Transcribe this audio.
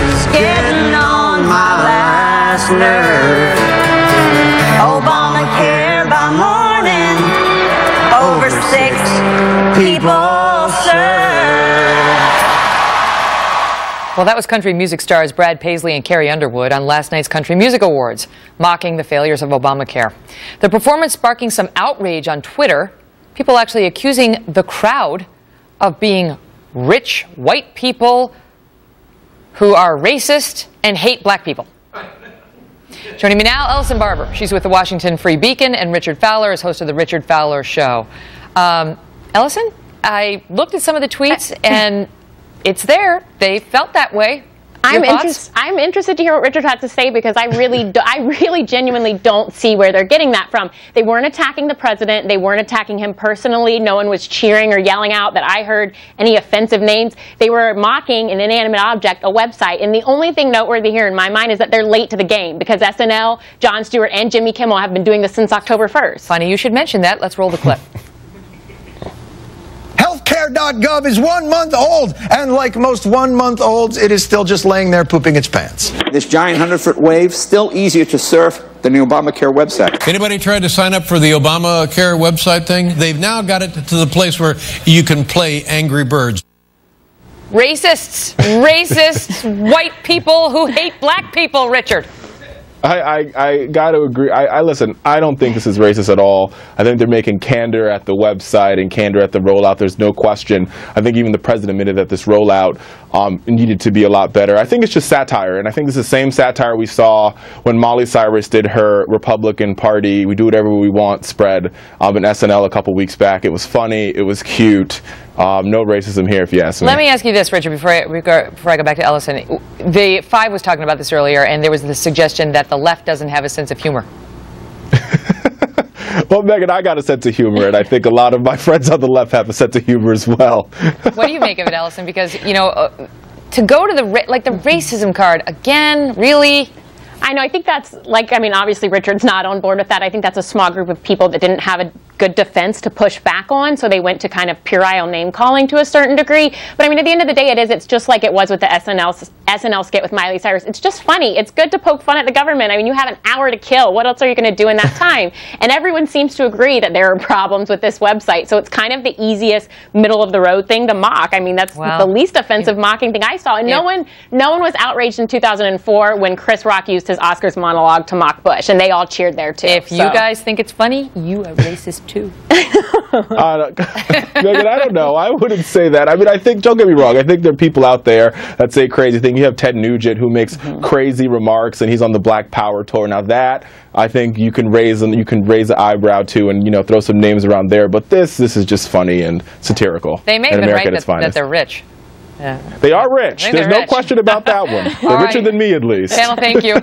It's getting on my last nerve. Obamacare by morning, over 6 people served. Well, that was country music stars Brad Paisley and Carrie Underwood on last night's Country Music Awards, mocking the failures of Obamacare. The performance sparking some outrage on Twitter, people actually accusing the crowd of being rich white people who are racist and hate black people. Joining me now, Ellison Barber. She's with the Washington Free Beacon, and Richard Fowler is host of the Richard Fowler Show. Ellison, I looked at some of the tweets, and it's there. They felt that way. I'm interested to hear what Richard had to say, because I really genuinely don't see where they're getting that from. They weren't attacking the president. They weren't attacking him personally. No one was cheering or yelling out that I heard any offensive names. They were mocking an inanimate object, a website. And the only thing noteworthy here in my mind is that they're late to the game, because SNL, Jon Stewart, and Jimmy Kimmel have been doing this since October 1st. Funny you should mention that. Let's roll the clip. Healthcare.gov is 1 month old, and like most 1 month olds, it is still just laying there pooping its pants. This giant 100-foot wave, still easier to surf than the Obamacare website. Anybody tried to sign up for the Obamacare website thing? They've now got it to the place where you can play Angry Birds. Racists, white people who hate black people, Richard. I got to agree. Listen, I don't think this is racist at all. I think they're making candor at the website and candor at the rollout. There's no question. I think even the president admitted that this rollout needed to be a lot better. I think it's just satire, and I think it's the same satire we saw when Molly Cyrus did her Republican Party, we do whatever we want spread in SNL a couple weeks back. It was funny. It was cute. No racism here, if you ask me. Let me ask you this, Richard, before I go back to Ellison. The Five was talking about this earlier, and there was the suggestion that the left doesn't have a sense of humor. Well, Megan, I got a sense of humor, and I think a lot of my friends on the left have a sense of humor as well. What do you make of it, Ellison? Because, you know, to go to the racism card again, really? I know. I think that's, obviously Richard's not on board with that. I think that's a small group of people that didn't have a good defense to push back on, so they went to kind of puerile name calling to a certain degree. But I mean, at the end of the day, it's just like it was with the SNL skit with Miley Cyrus. It's just funny. It's good to poke fun at the government. I mean, you have an hour to kill. What else are you going to do in that time? And everyone seems to agree that there are problems with this website. So it's kind of the easiest middle of the road thing to mock. I mean, that's the least offensive mocking thing I saw. And no one was outraged in 2004 when Chris Rock used his Oscars monologue to mock Bush, and they all cheered there too. If you guys think it's funny, you are racist too. Megan, I don't know. I wouldn't say that. I mean, don't get me wrong, I think there are people out there that say crazy things. You have Ted Nugent, who makes crazy remarks, and he's on the Black Power tour. Now that, I think you can raise an eyebrow to, and, you know, throw some names around there. But this is just funny and satirical. They may have been right that they're rich. Yeah. They are rich. There's no question about that one. They're richer than me, at least. Panel, thank you.